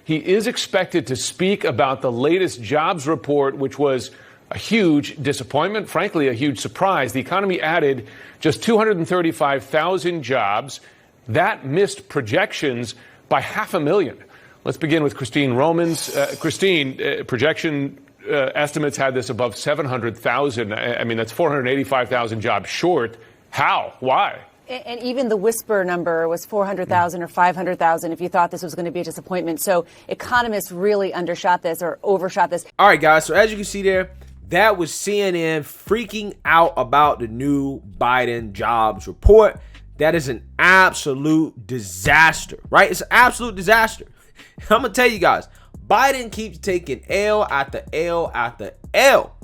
He is expected to speak about the latest jobs report, which was a huge disappointment, frankly, a huge surprise. The economy added just 235,000 jobs. That missed projections by 500,000. Let's begin with Christine Romans. Christine, projection estimates had this above 700,000. I mean, that's 485,000 jobs short. How? Why? And even the whisper number was 400,000 or 500,000 if you thought this was going to be a disappointment. So economists really undershot this or overshot this. All right, guys. So as you can see there, that was CNN freaking out about the new Biden jobs report. That is an absolute disaster, right? It's an absolute disaster. I'm going to tell you guys, Biden keeps taking L after L after L.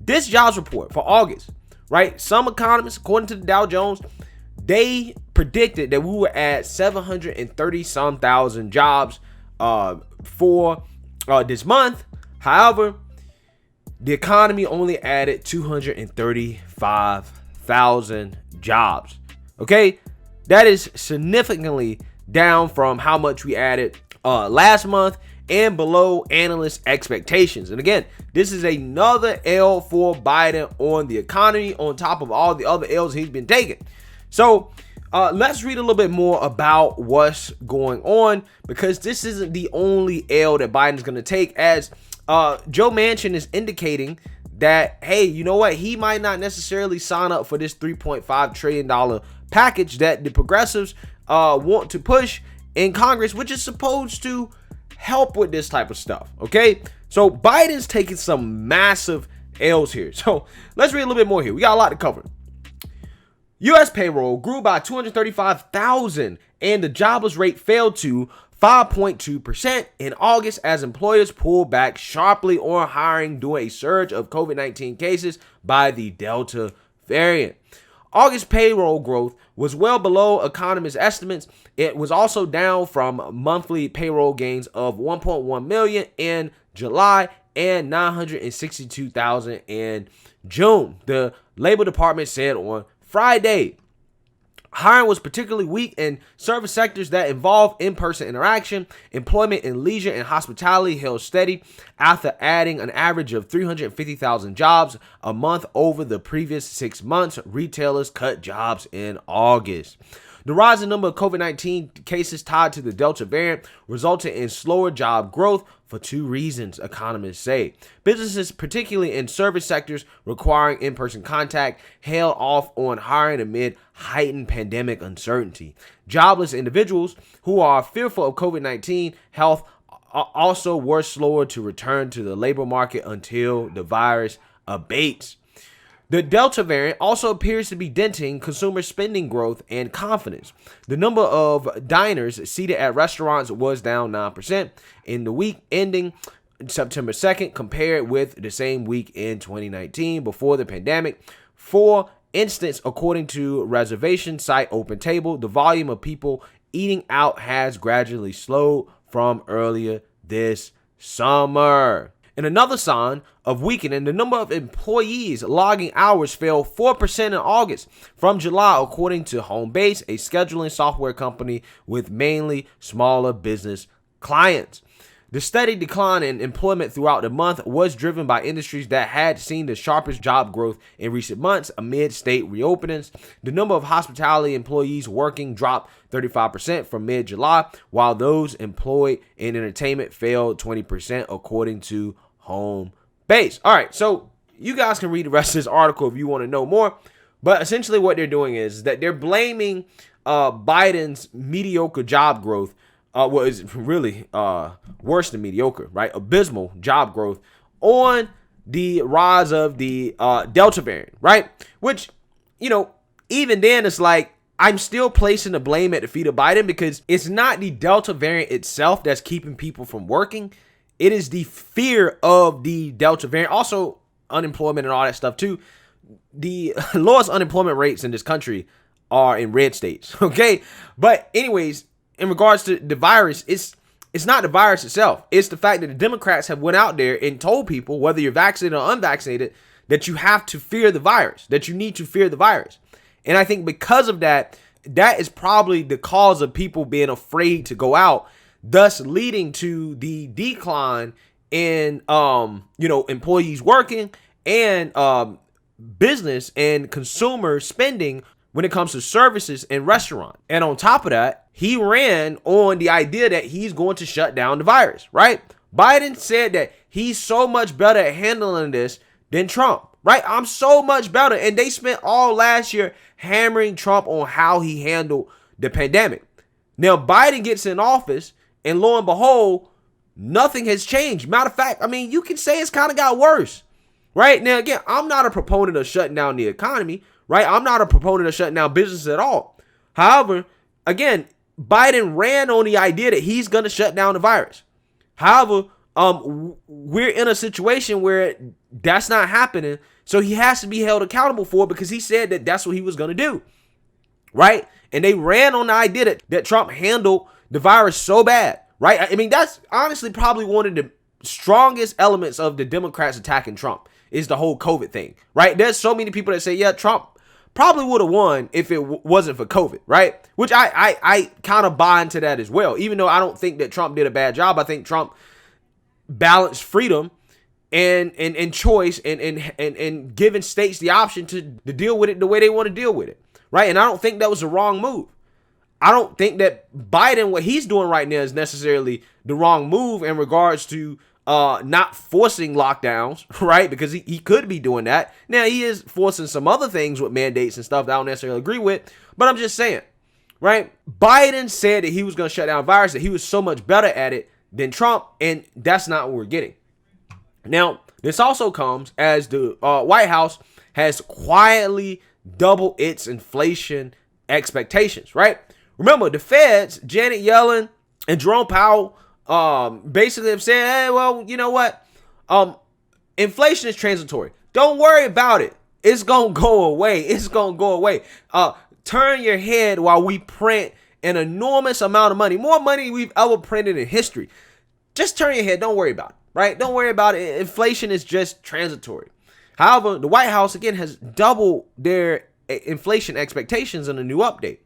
This jobs report for August, right? Some economists, according to the Dow Jones, they predicted that we were at 730-some thousand jobs for this month. However, the economy only added 235,000 jobs. Okay, that is significantly down from how much we added last month and below analyst expectations. And again, this is another L for Biden on the economy on top of all the other L's he's been taking. So let's read a little bit more about what's going on, because this isn't the only L that Biden's going to take, as Joe Manchin is indicating that, hey, you know what? He might not necessarily sign up for this $3.5 trillion package that the progressives want to push in Congress, which is supposed to help with this type of stuff. Okay, so Biden's taking some massive L's here. So let's read a little bit more here. We got a lot to cover. U.S. payroll grew by 235,000 and the jobless rate fell to 5.2% in August as employers pulled back sharply on hiring during a surge of COVID-19 cases by the Delta variant. August payroll growth was well below economists' estimates. It was also down from monthly payroll gains of 1.1 million in July and 962,000 in June, the Labor Department said on Friday. Hiring was particularly weak in service sectors that involve in-person interaction. Employment in leisure and hospitality held steady after adding an average of 350,000 jobs a month over the previous 6 months. Retailers cut jobs in August. The rising number of COVID-19 cases tied to the Delta variant resulted in slower job growth for two reasons, economists say. Businesses, particularly in service sectors requiring in-person contact, held off on hiring amid heightened pandemic uncertainty. Jobless individuals who are fearful of COVID-19 health also were slower to return to the labor market until the virus abates. The Delta variant also appears to be denting consumer spending growth and confidence. The number of diners seated at restaurants was down 9% in the week ending September 2nd compared with the same week in 2019 before the pandemic. For instance, according to reservation site OpenTable, the volume of people eating out has gradually slowed from earlier this summer. In another sign of weakening, the number of employees logging hours fell 4% in August from July, according to Homebase, a scheduling software company with mainly smaller business clients. The steady decline in employment throughout the month was driven by industries that had seen the sharpest job growth in recent months amid state reopenings. The number of hospitality employees working dropped 35% from mid-July, while those employed in entertainment fell 20%, according to Homebase. All right, so you guys can read the rest of this article if you want to know more. But essentially what they're doing is that they're blaming Biden's mediocre job growth, is really worse than mediocre, right? Abysmal job growth on the rise of the Delta variant, right? Which, you know, even then it's like, I'm still placing the blame at the feet of Biden, because it's not the Delta variant itself that's keeping people from working. It is the fear of the Delta variant. Also, unemployment and all that stuff too. The lowest unemployment rates in this country are in red states, okay? But anyways, in regards to the virus, it's not the virus itself. It's the fact that the Democrats have went out there and told people, whether you're vaccinated or unvaccinated, that you have to fear the virus, that you need to fear the virus. And I think because of that, that is probably the cause of people being afraid to go out, thus leading to the decline in, employees working and business and consumer spending when it comes to services and restaurants. And on top of that, he ran on the idea that he's going to shut down the virus, right? Biden said that he's so much better at handling this than Trump, right? I'm so much better. And they spent all last year hammering Trump on how he handled the pandemic. Now, Biden gets in office and lo and behold, nothing has changed. Matter of fact, I mean, you can say it's kind of got worse, right? Now, again, I'm not a proponent of shutting down the economy, right? I'm not a proponent of shutting down business at all. However, again, Biden ran on the idea that he's going to shut down the virus. However, we're in a situation where that's not happening. So he has to be held accountable for it because he said that that's what he was going to do, right? And they ran on the idea that Trump handled the virus so bad, right? I mean, that's honestly probably one of the strongest elements of the Democrats attacking Trump is the whole COVID thing, right? There's so many people that say, yeah, Trump probably would have won if it wasn't for COVID, right? Which I kind of buy into that as well. Even though I don't think that Trump did a bad job, I think Trump balanced freedom and choice and giving states the option to deal with it the way they want to deal with it, right? And I don't think that was the wrong move. I don't think that Biden, what he's doing right now is necessarily the wrong move in regards to not forcing lockdowns, right? Because he could be doing that. Now, he is forcing some other things with mandates and stuff that I don't necessarily agree with, but I'm just saying, right? Biden said that he was going to shut down virus, that he was so much better at it than Trump, and that's not what we're getting. Now, this also comes as the White House has quietly doubled its inflation expectations, right? Remember, the Feds, Janet Yellen and Jerome Powell, basically have said, hey, well, you know what? Inflation is transitory. Don't worry about it. It's going to go away. It's going to go away. Turn your head while we print an enormous amount of money, more money we've ever printed in history. Just turn your head. Don't worry about it, right? Don't worry about it. Inflation is just transitory. However, the White House, again, has doubled their inflation expectations in a new update.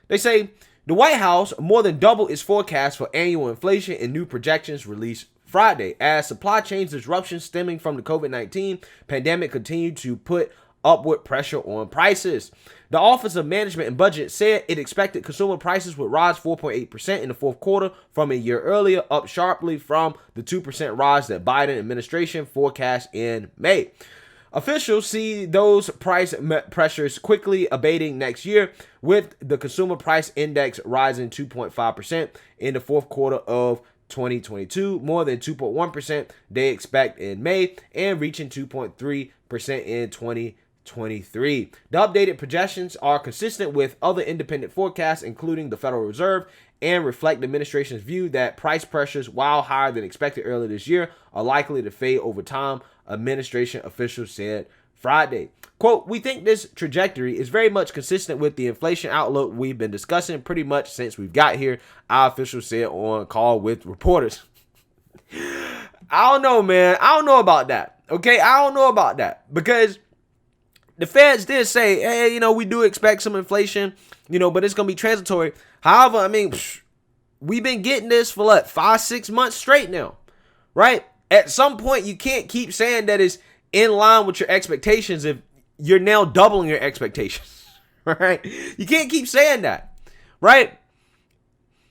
They say the White House more than doubled its forecast for annual inflation in new projections released Friday as supply chain disruptions stemming from the COVID-19 pandemic continued to put upward pressure on prices. The Office of Management and Budget said it expected consumer prices would rise 4.8% in the fourth quarter from a year earlier, up sharply from the 2% rise that Biden administration forecast in May. Officials see those price pressures quickly abating next year, with the consumer price index rising 2.5% in the fourth quarter of 2022, more than 2.1% they expect in May, and reaching 2.3% in 2023. The updated projections are consistent with other independent forecasts, including the Federal Reserve, and reflect the administration's view that price pressures, while higher than expected earlier this year, are likely to fade over time, administration officials said Friday. Quote, we think this trajectory is very much consistent with the inflation outlook we've been discussing pretty much since we've got here, our officials said on call with reporters. I don't know, man. I don't know about that. Okay, I don't know about that because the Feds did say, hey, we do expect some inflation, but it's going to be transitory. However, I mean, we've been getting this for 5-6 months straight now, right? At some point, you can't keep saying that it's in line with your expectations if you're now doubling your expectations, right? You can't keep saying that, right?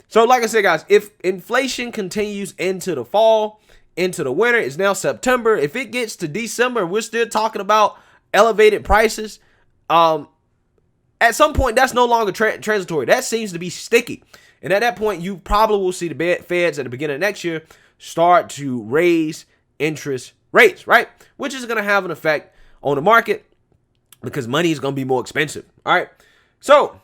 So like I said, guys, if inflation continues into the fall, into the winter, it's now September. If it gets to December and we're still talking about elevated prices, at some point, that's no longer transitory. That seems to be sticky. And at that point, you probably will see the Feds at the beginning of next year start to raise interest rates, right? Which is going to have an effect on the market because money is going to be more expensive, all right? So,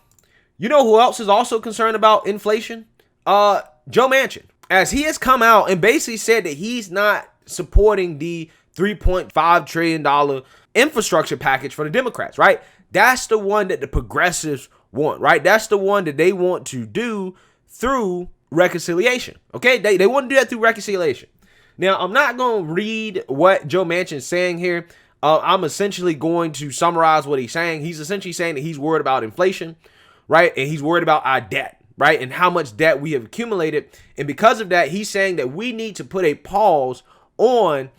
you know who else is also concerned about inflation? Joe Manchin, as he has come out and basically said that he's not supporting the $3.5 trillion infrastructure package for the Democrats, right? That's the one that the progressives want, right? That's the one that they want to do through reconciliation, okay? They want to do that through reconciliation. Now, I'm not going to read what Joe Manchin is saying here. I'm essentially going to summarize what he's saying. He's essentially saying that he's worried about inflation, right? And he's worried about our debt. right? And how much debt we have accumulated. And because of that, he's saying that we need to put a pause on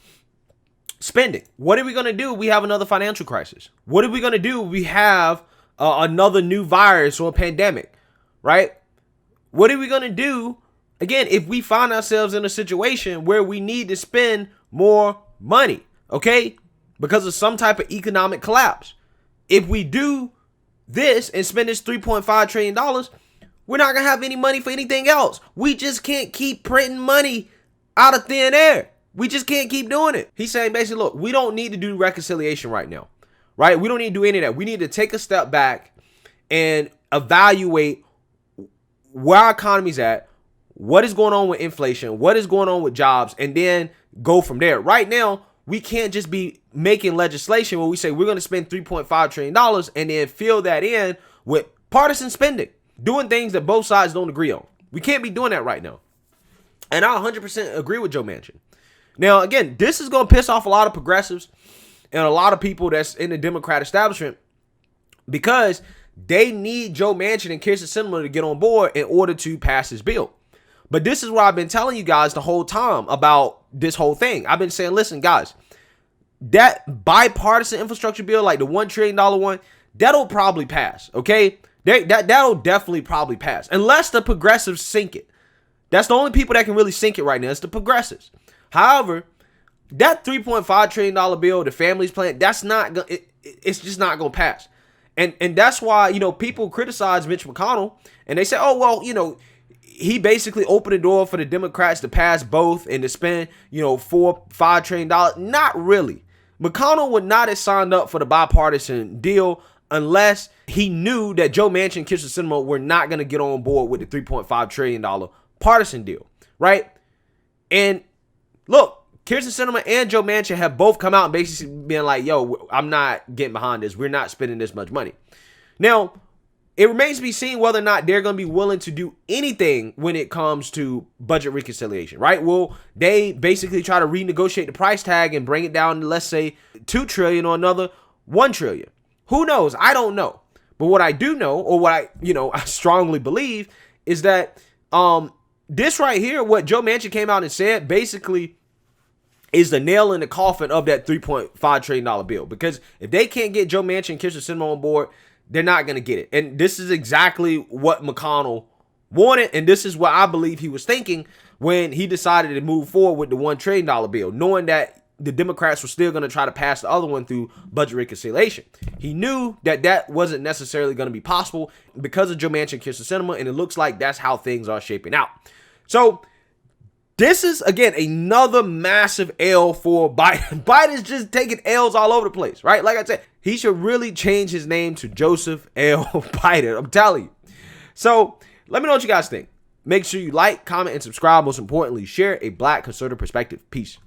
spending. What are we going to do? We have another financial crisis. What are we going to do? We have another new virus or pandemic, right? What are we going to do, again, if we find ourselves in a situation where we need to spend more money, okay, because of some type of economic collapse? If we do this and spend this $3.5 trillion, we're not going to have any money for anything else. We just can't keep printing money out of thin air. We just can't keep doing it. He's saying basically, look, we don't need to do reconciliation right now, right? We don't need to do any of that. We need to take a step back and evaluate where our economy's at, what is going on with inflation, what is going on with jobs, and then go from there. Right now, we can't just be making legislation where we say we're going to spend $3.5 trillion and then fill that in with partisan spending, doing things that both sides don't agree on. We can't be doing that right now. And I 100% agree with Joe Manchin. Now, again, this is going to piss off a lot of progressives and a lot of people that's in the Democrat establishment because they need Joe Manchin and Kyrsten Sinema to get on board in order to pass this bill. But this is what I've been telling you guys the whole time about this whole thing. I've been saying, listen, guys, that bipartisan infrastructure bill, like the $1 trillion one, that'll probably pass, okay? That'll definitely probably pass, unless the progressives sink it. That's the only people that can really sink it right now. It's the progressives. However, that $3.5 trillion bill, the family's plan, that's not going. It's just not going to pass, and that's why people criticize Mitch McConnell and they say, oh well, he basically opened the door for the Democrats to pass both and to spend $4-5 trillion. Not really. McConnell would not have signed up for the bipartisan deal unless he knew that Joe Manchin and Kyrsten Sinema were not going to get on board with the $3.5 trillion partisan deal, right? And look, Kyrsten Sinema and Joe Manchin have both come out and basically been like, yo, I'm not getting behind this. We're not spending this much money. Now, it remains to be seen whether or not they're going to be willing to do anything when it comes to budget reconciliation, right? Will they basically try to renegotiate the price tag and bring it down to, let's say, $2 trillion or another $1 trillion? Who knows? I don't know. But what I do know, or what I strongly believe, is that this right here, what Joe Manchin came out and said, basically is the nail in the coffin of that $3.5 trillion bill. Because if they can't get Joe Manchin and Kyrsten Sinema on board, they're not going to get it. And this is exactly what McConnell wanted. And this is what I believe he was thinking when he decided to move forward with the $1 trillion bill, knowing that the Democrats were still going to try to pass the other one through budget reconciliation. He knew that that wasn't necessarily going to be possible because of Joe Manchin and Kyrsten Sinema. And it looks like that's how things are shaping out. So this is, again, another massive L for Biden. Biden's just taking L's all over the place, right? Like I said, he should really change his name to Joseph L. Biden. I'm telling you. So let me know what you guys think. Make sure you like, comment, and subscribe. Most importantly, share a Black conservative perspective. Peace.